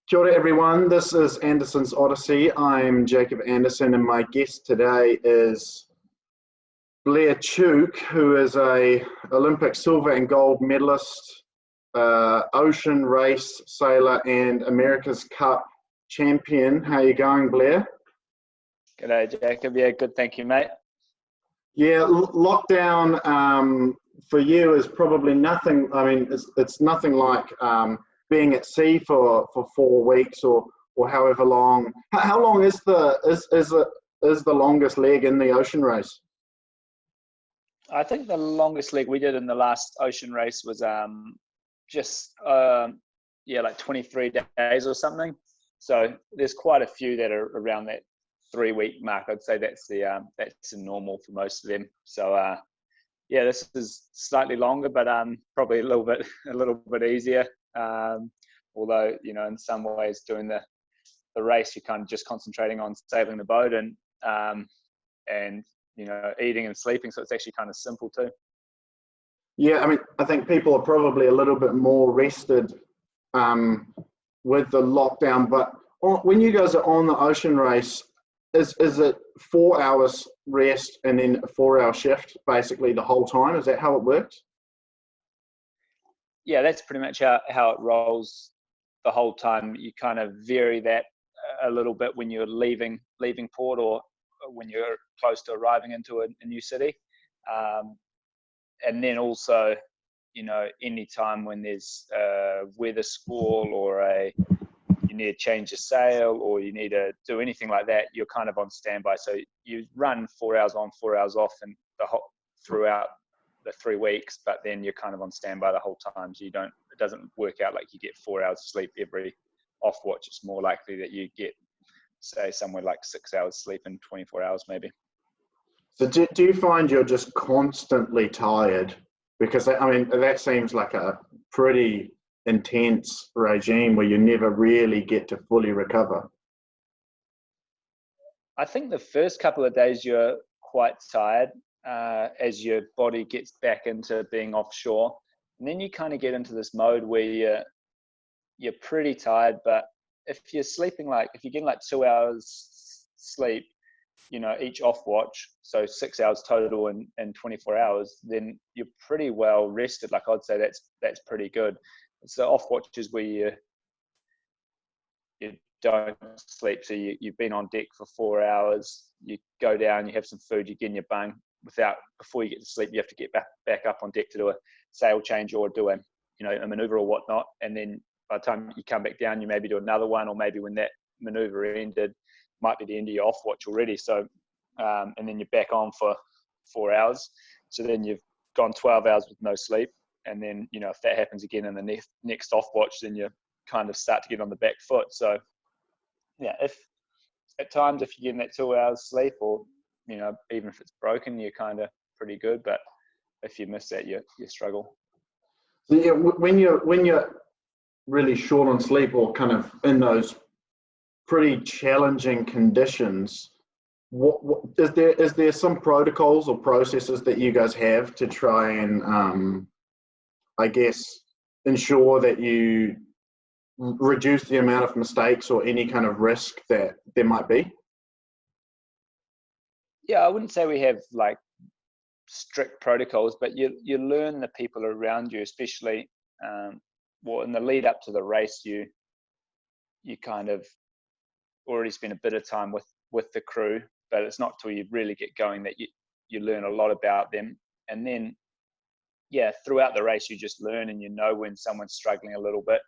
Kia ora everyone, this is Anderson's Odyssey. I'm Jacob Anderson and my guest today is Blair Tuke, who is a Olympic silver and gold medalist, ocean race sailor and America's Cup champion. How are you going, Blair? G'day, Jacob. Yeah, good, thank you, mate. Yeah, lockdown for you is probably nothing. I mean, it's nothing like being at sea for 4 weeks or however long. How long is the longest leg in the ocean race? I think the longest leg we did in the last ocean race was like 23 days or something. So there's quite a few that are around that 3-week mark. I'd say that's the normal for most of them. So yeah, this is slightly longer, but probably a little bit easier. Although, you know, in some ways doing the race, you're kind of just concentrating on sailing the boat and you know, eating and sleeping. So it's actually kind of simple too. Yeah, I mean, I think people are probably a little bit more rested with the lockdown, but when you guys are on the ocean race, is it 4 hours rest and then a 4-hour shift basically the whole time? Is that how it works? Yeah, that's pretty much how it rolls the whole time. You kind of vary that a little bit when you're leaving port or when you're close to arriving into a new city. And then also, you know, any time when there's a weather squall or you need to change your sail or you need to do anything like that, you're kind of on standby. So you run 4 hours on, 4 hours off, and throughout the 3 weeks, but then you're kind of on standby the whole time. So it doesn't work out like you get 4 hours of sleep every off watch. It's more likely that you get, say, somewhere like 6 hours sleep in 24 hours maybe. So do you find you're just constantly tired? Because I mean, that seems like a pretty intense regime where you never really get to fully recover. I think the first couple of days you're quite tired as your body gets back into being offshore. And then you kind of get into this mode where you're pretty tired, but if you're getting like 2 hours sleep, you know, each off watch, so 6 hours total in 24 hours, then you're pretty well rested. Like I'd say that's pretty good. It's the off watches where you don't sleep. So you've been on deck for 4 hours, you go down, you have some food, you get in your bunk. Before you get to sleep, you have to get back up on deck to do a sail change or do a maneuver or whatnot. And then by the time you come back down, you maybe do another one, or maybe when that maneuver ended, might be the end of your off watch already. So, and then you're back on for 4 hours. So then you've gone 12 hours with no sleep. And then, you know, if that happens again in the next off watch, then you kind of start to get on the back foot. So yeah, if you're getting that 2 hours sleep, or, you know, even if it's broken, you're kind of pretty good. But if you miss that, you struggle. So yeah, when you're really short on sleep or kind of in those pretty challenging conditions, what is there some protocols or processes that you guys have to try and I guess ensure that you reduce the amount of mistakes or any kind of risk that there might be? Yeah, I wouldn't say we have like strict protocols, but you learn the people around you, especially in the lead up to the race, you kind of already spend a bit of time with the crew, but it's not till you really get going that you learn a lot about them. And then, yeah, throughout the race, you just learn, and you know when someone's struggling a little bit,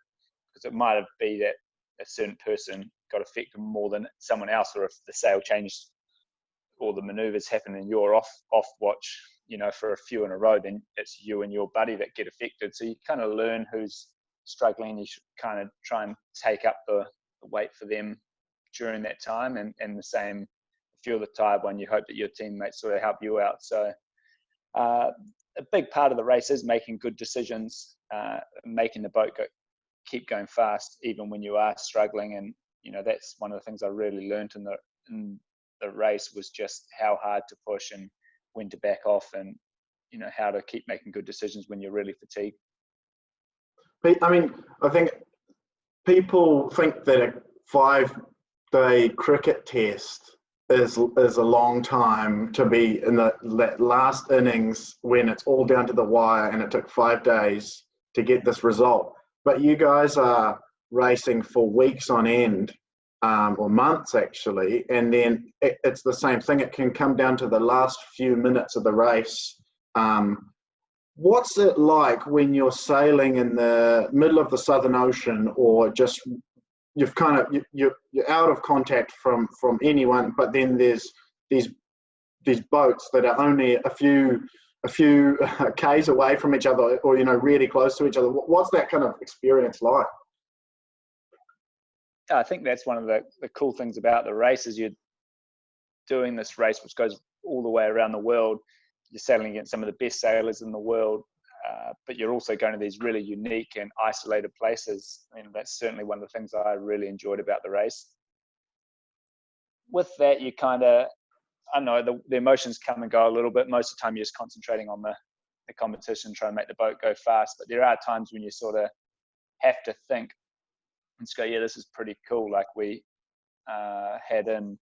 because it might be that a certain person got affected more than someone else, or if the sail changed or the maneuvers happen and you're off watch, you know, for a few in a row, then it's you and your buddy that get affected. So you kind of learn who's struggling. You should kind of try and take up the weight for them during that time, and the same, if you're the tired one, you hope that your teammates sort of help you out. So a big part of the race is making good decisions, making the boat keep going fast even when you are struggling. And, you know, that's one of the things I really learned in the race, was just how hard to push and when to back off, and, you know, how to keep making good decisions when you're really fatigued. I mean, I think people think that a 5-day cricket test is a long time to be in the last innings when it's all down to the wire and it took 5 days to get this result. But you guys are racing for weeks on end, or months actually, and then it's the same thing. It can come down to the last few minutes of the race. What's it like when you're sailing in the middle of the Southern Ocean, or just you're out of contact from anyone, but then there's these boats that are only a few k's away from each other, or really close to each other? What's that kind of experience like? I think that's one of the cool things about the race is you're doing this race which goes all the way around the world. You're sailing against some of the best sailors in the world, but you're also going to these really unique and isolated places. I mean, that's certainly one of the things I really enjoyed about the race. With that, you kind of, I don't know, the emotions come and go a little bit. Most of the time you're just concentrating on the competition, trying to make the boat go fast. But there are times when you sort of have to think and just go, yeah, this is pretty cool. Like we had in,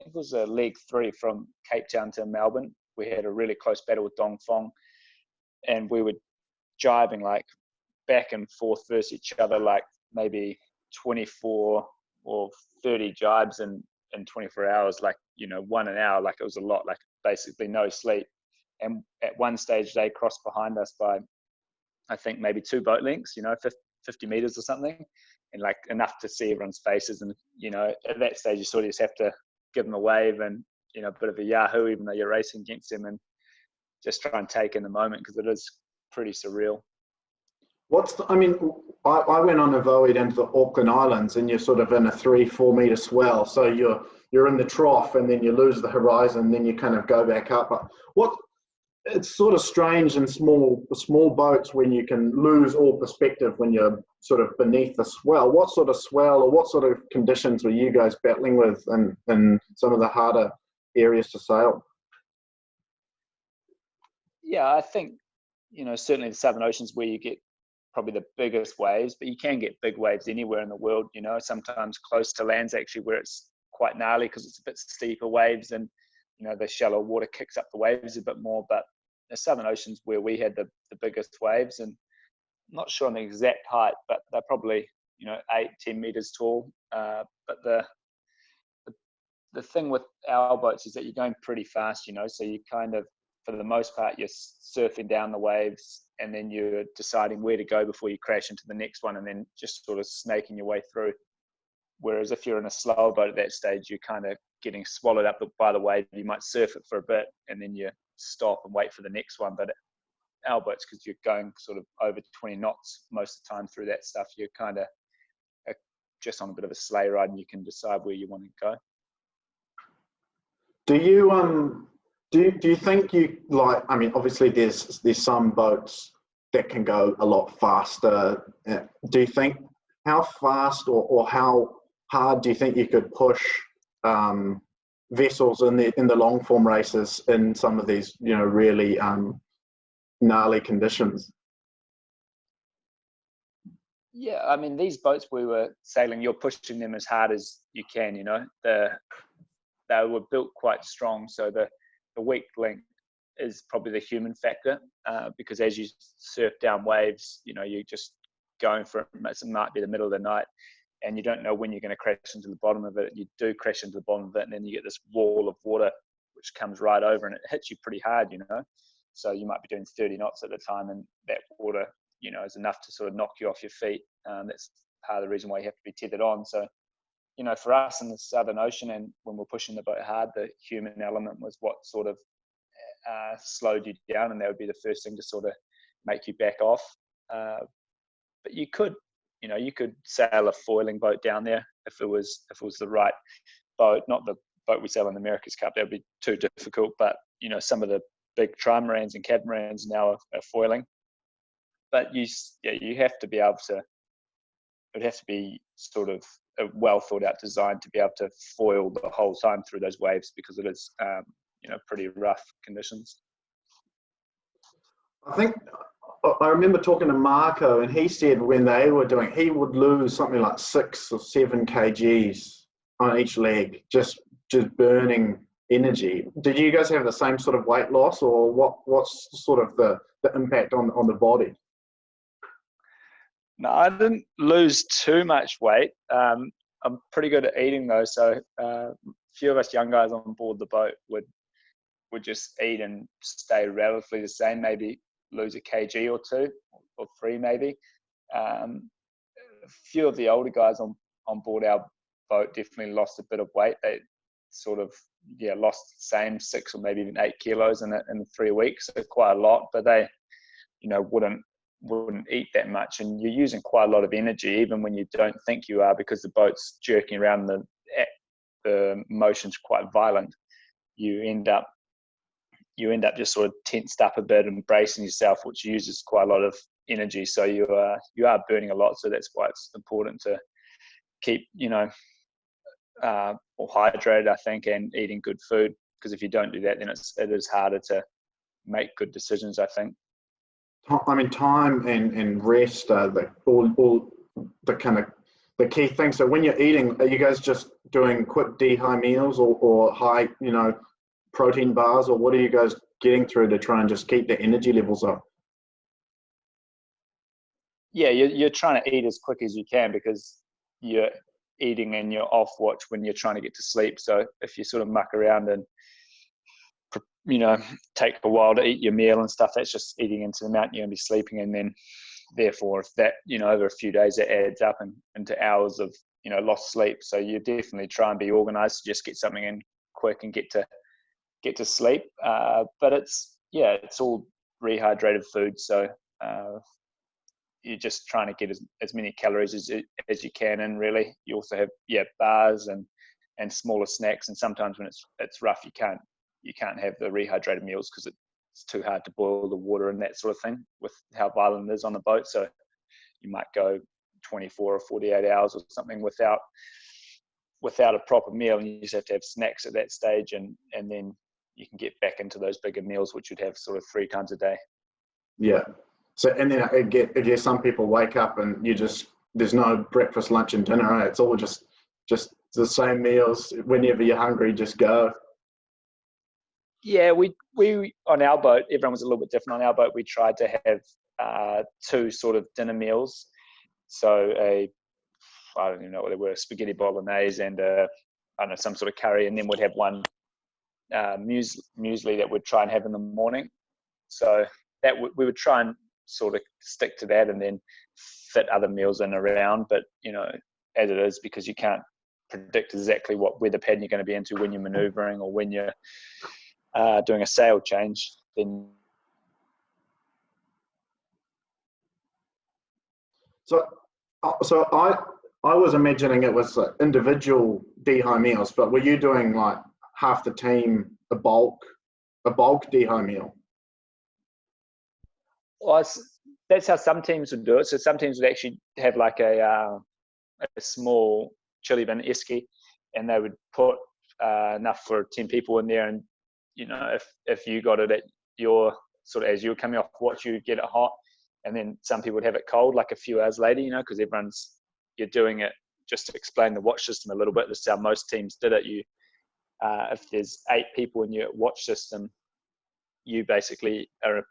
I think it was leg 3 from Cape Town to Melbourne. We had a really close battle with Dong Fong, and we were jibing like back and forth versus each other, like maybe 24 or 30 jibes in 24 hours, like, 1 an hour. Like it was a lot, like basically no sleep. And at one stage they crossed behind us by, I think maybe 2 boat lengths, 50 meters or something, and like enough to see everyone's faces. And, at that stage you sort of just have to give them a wave and, a bit of a yahoo, even though you're racing against them, and just try and take in the moment, because it is pretty surreal. I went on a voyage down to the Auckland Islands, and you're sort of in a 3-4 meter swell. So you're in the trough, and then you lose the horizon, then you kind of go back up. It's sort of strange in small boats when you can lose all perspective when you're sort of beneath the swell. What sort of swell or what sort of conditions were you guys battling with in some of the harder areas to sail? Yeah, I think, certainly the Southern Ocean's where you get probably the biggest waves, but you can get big waves anywhere in the world. Sometimes close to land's actually where it's quite gnarly because it's a bit steeper waves, and the shallow water kicks up the waves a bit more. But the Southern Ocean's where we had the biggest waves, and I'm not sure on the exact height, but they're probably 8-10 meters tall. But the thing with our boats is that you're going pretty fast, so you kind of, for the most part, you're surfing down the waves, and then you're deciding where to go before you crash into the next one, and then just sort of snaking your way through. Whereas if you're in a slower boat at that stage, you're kind of getting swallowed up by the wave. You might surf it for a bit, and then you stop and wait for the next one. But our boats, because you're going sort of over 20 knots most of the time through that stuff, you're kind of just on a bit of a sleigh ride, and you can decide where you want to go. Do you think you like? I mean, obviously there's some boats that can go a lot faster. Do you think how fast or how hard do you think you could push vessels in the long form races in some of these really gnarly conditions? Yeah, I mean, these boats we were sailing, you're pushing them as hard as you can. They were built quite strong, so the weak link is probably the human factor, because as you surf down waves, you're just going for it. It might be the middle of the night, and you don't know when you're going to crash into the bottom of it. You do crash into the bottom of it, and then you get this wall of water which comes right over, and it hits you pretty hard. So you might be doing 30 knots at the time, and that water is enough to sort of knock you off your feet. That's part of the reason why you have to be tethered on. So for us in the Southern Ocean, and when we're pushing the boat hard, the human element was what sort of slowed you down, and that would be the first thing to sort of make you back off. But you could sail a foiling boat down there if it was the right boat, not the boat we sail in the America's Cup. That would be too difficult. But some of the big trimarans and catamarans now are foiling. But you have to be able to. It would have to be sort of a well thought out design to be able to foil the whole time through those waves, because it is pretty rough conditions. I think I remember talking to Marco, and he said when they were doing, he would lose something like 6 or 7 kgs on each leg, just burning energy. Did you guys have the same sort of weight loss, or what's sort of the impact on the body? No, I didn't lose too much weight. I'm pretty good at eating though, so a few of us young guys on board the boat would just eat and stay relatively the same, maybe lose a kg or 2 or 3 maybe. A few of the older guys on board our boat definitely lost a bit of weight. They sort of lost the same 6 or maybe even 8 kilos in 3 weeks, so quite a lot, but they wouldn't eat that much, and you're using quite a lot of energy even when you don't think you are, because the boat's jerking around, the motion's quite violent. You end up just sort of tensed up a bit and bracing yourself, which uses quite a lot of energy, so you are burning a lot. So that's why it's important to keep or hydrated, I think, and eating good food, because if you don't do that, then it is harder to make good decisions, I think. I mean, time and rest are all the kind of the key things. So when you're eating, are you guys just doing quick dehy meals or high, protein bars, or what are you guys getting through to try and just keep the energy levels up? Yeah, you're trying to eat as quick as you can, because you're eating and you're off watch when you're trying to get to sleep. So if you sort of muck around and take a while to eat your meal and stuff, that's just eating into the amount you're going to be sleeping. And then therefore, if that, over a few days, it adds up into hours of, lost sleep. So you definitely try and be organized to just get something in quick and get to sleep. But it's all rehydrated food. So you're just trying to get as many calories as you can. And really, you also have, bars and smaller snacks. And sometimes when it's rough, you can't have the rehydrated meals because it's too hard to boil the water and that sort of thing with how violent it is on the boat. So you might go 24 or 48 hours or something without a proper meal, and you just have to have snacks at that stage, and then you can get back into those bigger meals, which you'd have sort of 3 times a day. Yeah. So, and then I guess some people wake up and there's no breakfast, lunch, and dinner. Right? It's all just the same meals. Whenever you're hungry, just go. Yeah, we on our boat, everyone was a little bit different. On our boat, we tried to have 2 sort of dinner meals. So I don't even know what they were, spaghetti bolognese and some sort of curry, and then we'd have one muesli that we'd try and have in the morning. So that we would try and sort of stick to that, and then fit other meals in around. But as it is, because you can't predict exactly what weather pattern you're going to be into when you're maneuvering or when you're doing a sail change, then. So I was imagining it was individual dehy meals, but were you doing like half the team a bulk dehy meal? Well, that's how some teams would do it. So some teams would actually have like a small chili bin esky, and they would put enough for 10 people in there. And if you got it at your sort of, as you were coming off watch, you get it hot, and then some people would have it cold like a few hours later. Because you're doing it just to explain the watch system a little bit. This is how most teams did it. If there's 8 people in your watch system, you basically are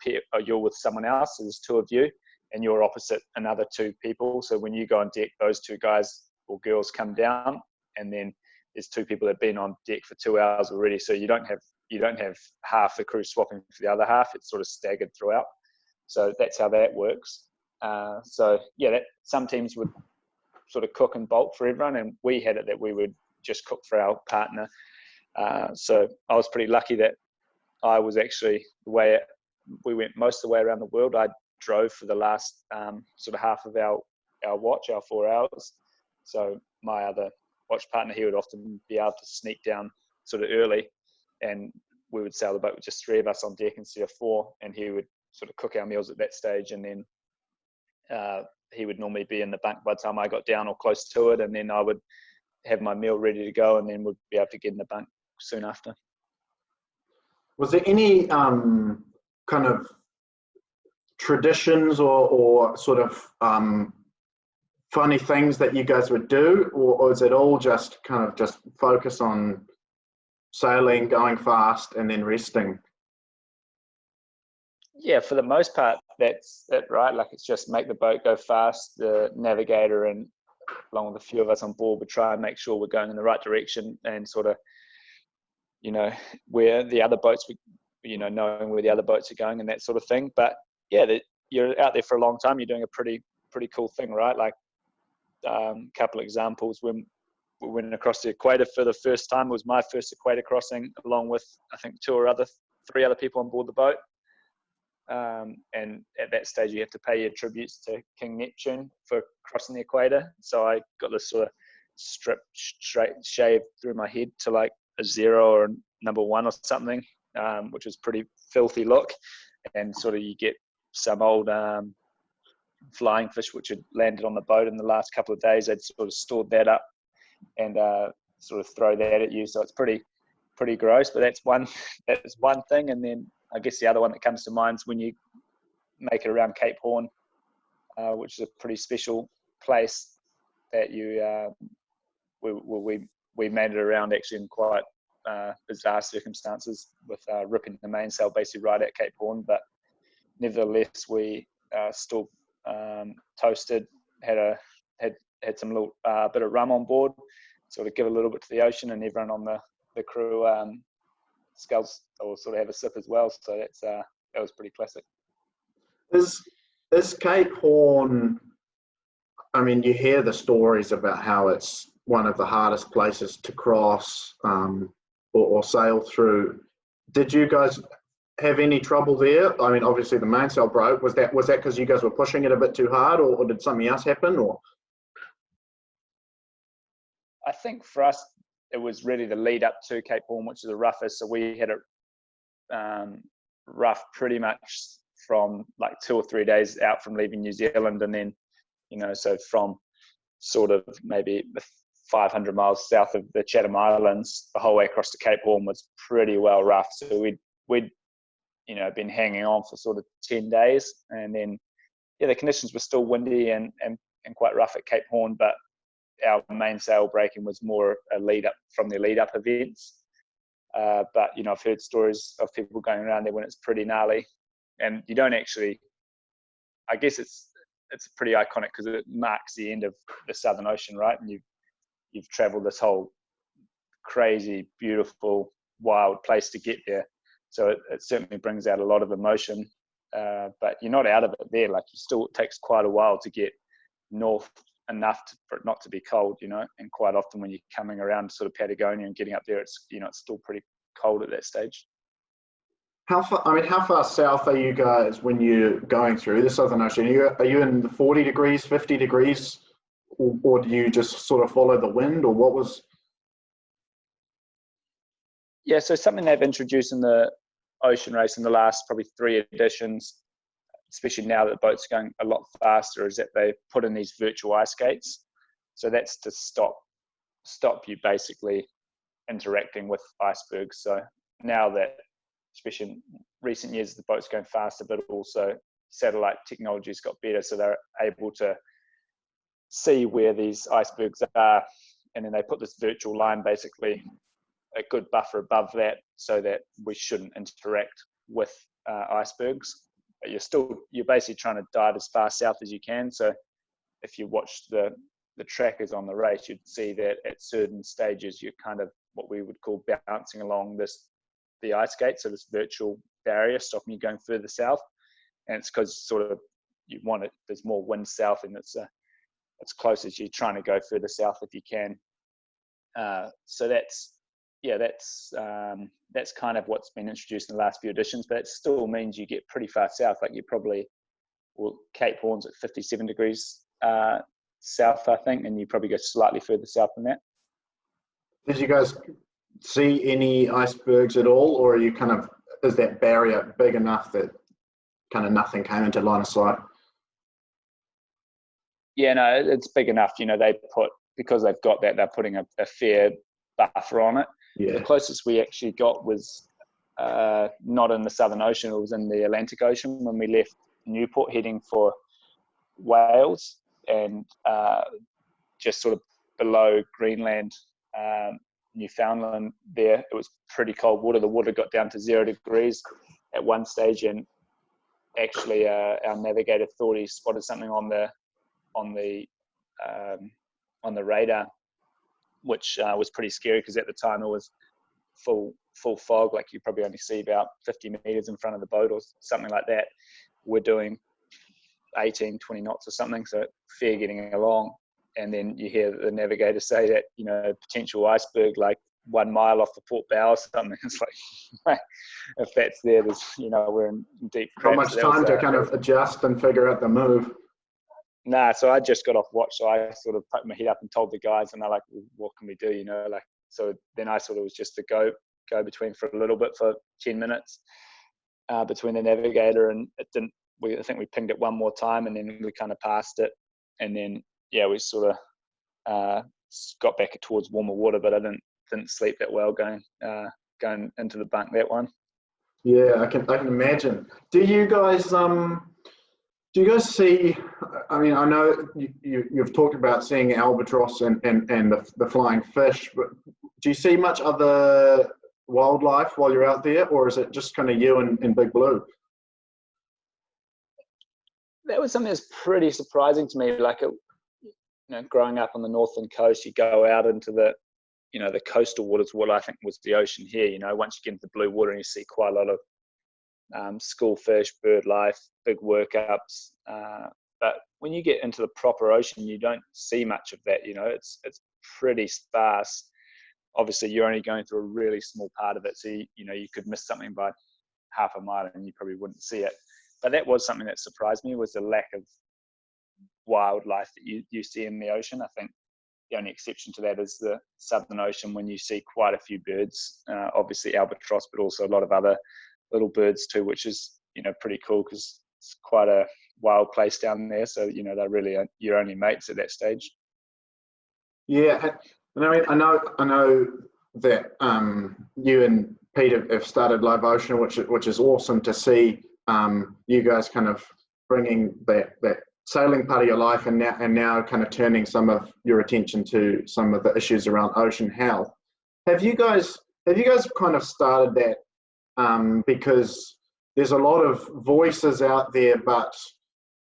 you're with someone else. So there's 2 of you, and you're opposite another 2 people. So when you go on deck, those 2 guys or girls come down, and then there's 2 people that have been on deck for 2 hours already. So you don't have half the crew swapping for the other half. It's sort of staggered throughout. So that's how that works. Some teams would sort of cook in bulk for everyone, and we had it that we would just cook for our partner. So I was pretty lucky that I was actually, the way we went most of the way around the world, I drove for the last sort of half of our watch, our 4 hours. So my other watch partner, he would often be able to sneak down sort of early, and we would sail the boat with just 3 of us on deck instead of 4, and he would sort of cook our meals at that stage, and then he would normally be in the bunk by the time I got down or close to it, and then I would have my meal ready to go, and then would be able to get in the bunk soon after. Was there any kind of traditions or sort of funny things that you guys would do, or is it all just kind of just focus on sailing, going fast, and then resting? Yeah, for the most part, that's it, right? Like, it's just make the boat go fast. The navigator and along with a few of us on board, we try and make sure we're going in the right direction and sort of, you know, where the other boats, knowing where the other boats are going and that sort of thing. But yeah, you're out there for a long time. You're doing a pretty cool thing, right? Like, couple of examples, when we went across the equator for the first time, it was my first equator crossing, along with I think three other people on board the boat. And at that stage, you have to pay your tributes to King Neptune for crossing the equator. So I got this sort of strip straight shaved through my head to like a 0 or a number 1 or something, which was pretty filthy look. And sort of you get some old flying fish which had landed on the boat in the last couple of days. They'd sort of stored that up and sort of throw that at you. So it's pretty gross. But that's one thing. And then I guess the other one that comes to mind is when you make it around Cape Horn, which is a pretty special place that we made it around actually in quite bizarre circumstances with ripping the mainsail basically right at Cape Horn. But nevertheless, we still toasted, had some little bit of rum on board, sort of give a little bit to the ocean, and everyone on the crew skulls or sort of have a sip as well. So that was pretty classic. Is Cape Horn, I mean, you hear the stories about how it's one of the hardest places to cross or sail through. Did you guys have any trouble there? I mean, obviously the mainsail broke. Was that because you guys were pushing it a bit too hard, or did something else happen? Or I think for us, it was really the lead up to Cape Horn, which is the roughest. So we had it rough pretty much from like 2 or 3 days out from leaving New Zealand. And then, so from sort of maybe 500 miles south of the Chatham Islands, the whole way across to Cape Horn was pretty well rough. So we'd been hanging on for sort of 10 days. And then, yeah, the conditions were still windy and quite rough at Cape Horn, but our mainsail breaking was more a lead up events. But I've heard stories of people going around there when it's pretty gnarly, and you don't actually. I guess it's pretty iconic because it marks the end of the Southern Ocean, right? And you've travelled this whole crazy, beautiful, wild place to get there. So it certainly brings out a lot of emotion. But you're not out of it there. Like, it takes quite a while to get north enough for it not to be cold, and quite often when you're coming around sort of Patagonia and getting up there, it's it's still pretty cold at that stage. how far south are you guys when you're going through the Southern Ocean? Are you in the 40 degrees, 50 degrees, or do you just sort of follow the wind, or what was? Yeah, so something they've introduced in the ocean race in the last probably 3 editions, especially now that the boat's going a lot faster, is that they put in these virtual ice skates. So that's to stop you basically interacting with icebergs. So now that, especially in recent years, the boat's going faster, but also satellite technology's got better, so they're able to see where these icebergs are, and then they put this virtual line, basically a good buffer above that, so that we shouldn't interact with icebergs. But you're basically trying to dive as far south as you can. So if you watch the trackers on the race, you'd see that at certain stages you're kind of what we would call bouncing along the ice skate, so this virtual barrier stopping you going further south. And it's because sort of there's more wind south, and it's closest you're trying to go further south if you can. So that's kind of what's been introduced in the last few editions, but it still means you get pretty far south. Like Cape Horn's at 57 degrees south, I think, and you probably go slightly further south than that. Did you guys see any icebergs at all, or is that barrier big enough that kind of nothing came into line of sight? Yeah, no, it's big enough. Because they've got that, they're putting a fair buffer on it. Yeah. The closest we actually got was not in the Southern Ocean, it was in the Atlantic Ocean when we left Newport heading for Wales, and just sort of below Greenland, Newfoundland there. It was pretty cold water. The water got down to 0 degrees at one stage, and actually our navigator thought he spotted something on the radar, which was pretty scary, because at the time it was full fog, like you probably only see about 50 meters in front of the boat or something like that. We're doing 18, 20 knots or something, so fair getting along. And then you hear the navigator say that, you know, potential iceberg like 1 mile off the port bow or something. It's like, if that's there, there's, you know, we're in deep crap. Not much time to kind of adjust and figure out the move. Nah, so I just got off watch, so I sort of put my head up and told the guys, and they're like, well, what can we do, you know, like, so then I sort of was just to go between for a little bit for 10 minutes between the navigator, and it didn't, I think we pinged it one more time, and then we kind of passed it, and then yeah, we sort of got back towards warmer water, but I didn't sleep that well going into the bunk that one. Yeah, I can imagine. Do you guys see? I mean, I know you've talked about seeing albatross and the flying fish, but do you see much other wildlife while you're out there, or is it just kind of you and Big Blue? That was something that's pretty surprising to me. Like, you know, growing up on the northern coast, you go out into the, you know, the coastal waters, what I think was the ocean here. You know, once you get into the blue water, and you see quite a lot of school fish, bird life, big workups. But when you get into the proper ocean, you don't see much of that. You know, it's pretty sparse. Obviously, you're only going through a really small part of it, so you know, you could miss something by half a mile and you probably wouldn't see it. But that was something that surprised me, was the lack of wildlife that you see in the ocean. I think the only exception to that is the Southern Ocean, when you see quite a few birds, obviously albatross, but also a lot of other little birds too, which is, you know, pretty cool, because it's quite a wild place down there. So, you know, they're really your only mates at that stage. Yeah, and I mean, I know that you and Pete have started Live Ocean, which is awesome to see. You guys kind of bringing that sailing part of your life, and now kind of turning some of your attention to some of the issues around ocean health. Have you guys kind of started that because there's a lot of voices out there, but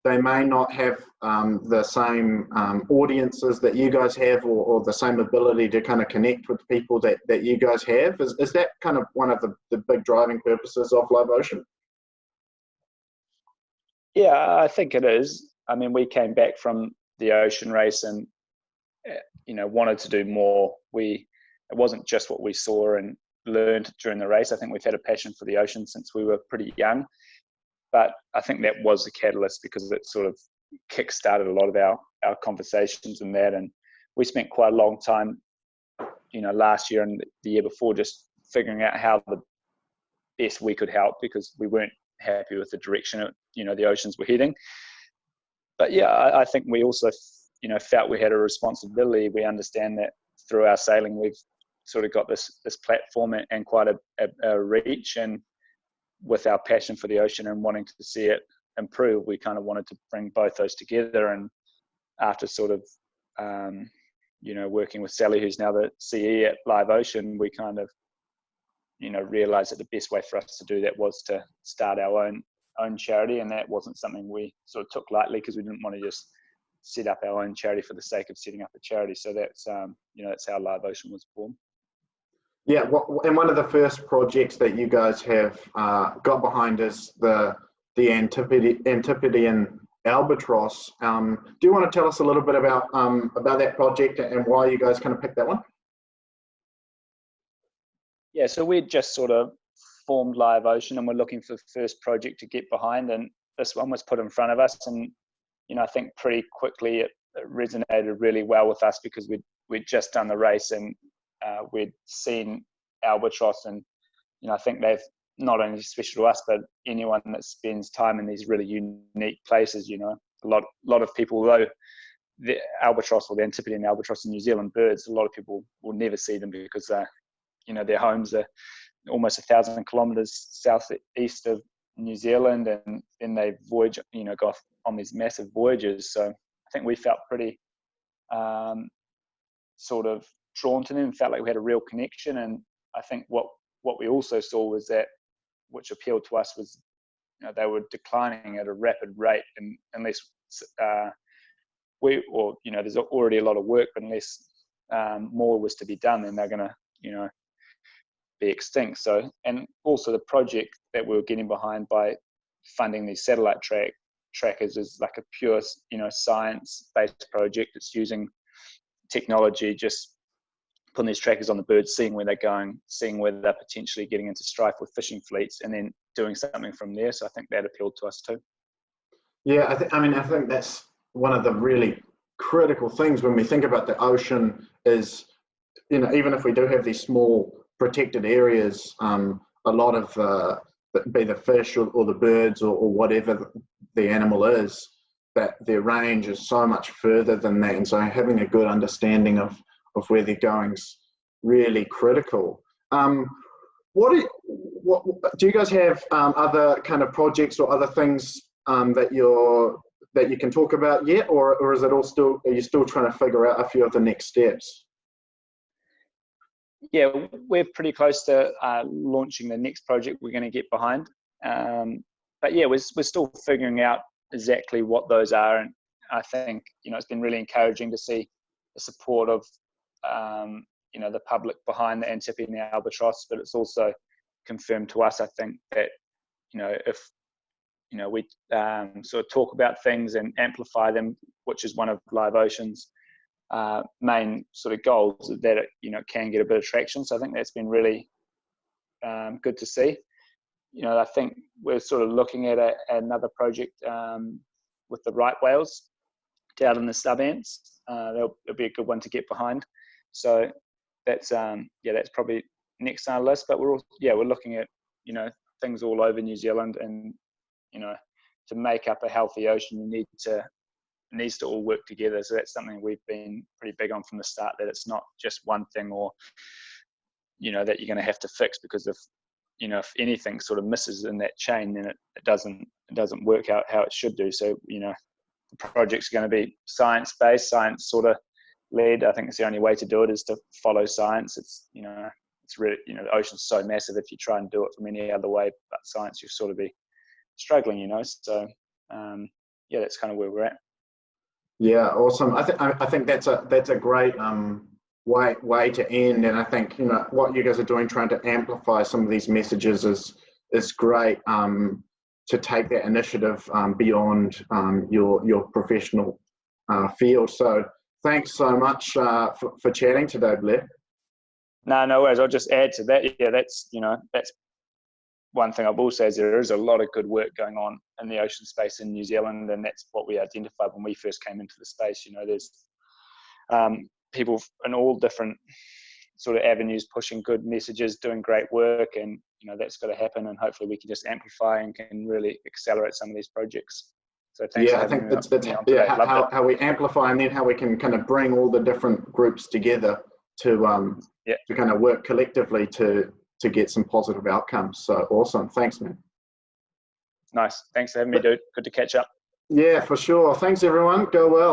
they may not have the same audiences that you guys have, or the same ability to kind of connect with people that you guys have? Is that kind of one of the big driving purposes of Live Ocean? Yeah, I think it is. I mean, we came back from the ocean race and, you know, wanted to do more. It wasn't just what we saw and learned during the race. I think we've had a passion for the ocean since we were pretty young. But I think that was the catalyst, because it sort of kick-started a lot of our conversations and that. And we spent quite a long time, you know, last year and the year before, just figuring out how the best we could help, because we weren't happy with the direction, you know, the oceans were heading. But yeah, I think we also, you know, felt we had a responsibility. We understand that through our sailing, we've sort of got this platform and quite a reach, and with our passion for the ocean and wanting to see it improve, we kind of wanted to bring both those together. And after sort of, you know, working with Sally, who's now the CE at Live Ocean, we kind of, you know, realized that the best way for us to do that was to start our own charity. And that wasn't something we sort of took lightly, because we didn't want to just set up our own charity for the sake of setting up a charity. So that's, you know, that's how Live Ocean was born. Yeah, and one of the first projects that you guys have got behind is the Antipodean albatross. Do you want to tell us a little bit about that project and why you guys kind of picked that one? Yeah, so we just sort of formed Live Ocean, and we're looking for the first project to get behind, and this one was put in front of us. And, you know, I think pretty quickly it resonated really well with us, because we'd just done the race, and we'd seen albatross, and, you know, I think they've not only special to us, but anyone that spends time in these really unique places. You know, a lot of people, although the albatross, or the Antipodean albatross, in New Zealand birds, a lot of people will never see them, because you know, their homes are almost 1,000 kilometers southeast of New Zealand, and then they voyage, go off on these massive voyages. So I think we felt pretty sort of drawn to them, and felt like we had a real connection. And I think what we also saw was that, which appealed to us, was they were declining at a rapid rate, and unless there's already a lot of work, but unless more was to be done, then they're going to be extinct. So, and also the project that we were getting behind by funding these satellite trackers is like a pure science-based project. It's using technology, just putting these trackers on the birds, seeing where they're going, seeing whether they're potentially getting into strife with fishing fleets, and then doing something from there. So I think that appealed to us too. Yeah, I think that's one of the really critical things when we think about the ocean is, even if we do have these small protected areas, a lot of be the fish or the birds or whatever the animal is, that their range is so much further than that. And so having a good understanding of where they're going is really critical. What do you guys have other kind of projects or other things that you can talk about yet, or is it all still, are you still trying to figure out a few of the next steps? Yeah, we're pretty close to launching the next project we're going to get behind. But yeah, we're still figuring out exactly what those are. And I think, it's been really encouraging to see the support of, the public behind the Antipi and the Albatross, but it's also confirmed to us, I think, that, if, we sort of talk about things and amplify them, which is one of Live Ocean's main sort of goals, that it can get a bit of traction. So I think that's been really good to see. I think we're sort of looking at another project with the right whales down in the sub ants. It'll be a good one to get behind. So that's that's probably next on our list. But we're looking at things all over New Zealand, and to make up a healthy ocean, it needs to all work together. So that's something we've been pretty big on from the start, that it's not just one thing, or that you're going to have to fix, because if anything sort of misses in that chain, then it doesn't work out how it should do. So the project's going to be science-based, science sort of led. I think it's the only way to do it, is to follow science. It's it's really, the ocean's so massive, if you try and do it from any other way but science, you sort of be struggling, So that's kind of where we're at. Yeah, awesome. I think that's a great way to end, and I think what you guys are doing, trying to amplify some of these messages, is great. To take that initiative beyond your professional field. So thanks so much for chatting today, Blair. No worries. I'll just add to that. Yeah, that's one thing I will say, is there is a lot of good work going on in the ocean space in New Zealand, and that's what we identified when we first came into the space. There's people in all different sort of avenues pushing good messages, doing great work, and that's got to happen, and hopefully we can just amplify and can really accelerate some of these projects. So thanks. Yeah, I think that's how we amplify, and then how we can kind of bring all the different groups together to kind of work collectively to get some positive outcomes. So awesome. Thanks, man. Nice. Thanks for having me, dude. Good to catch up. Yeah, for sure. Thanks, everyone. Go well.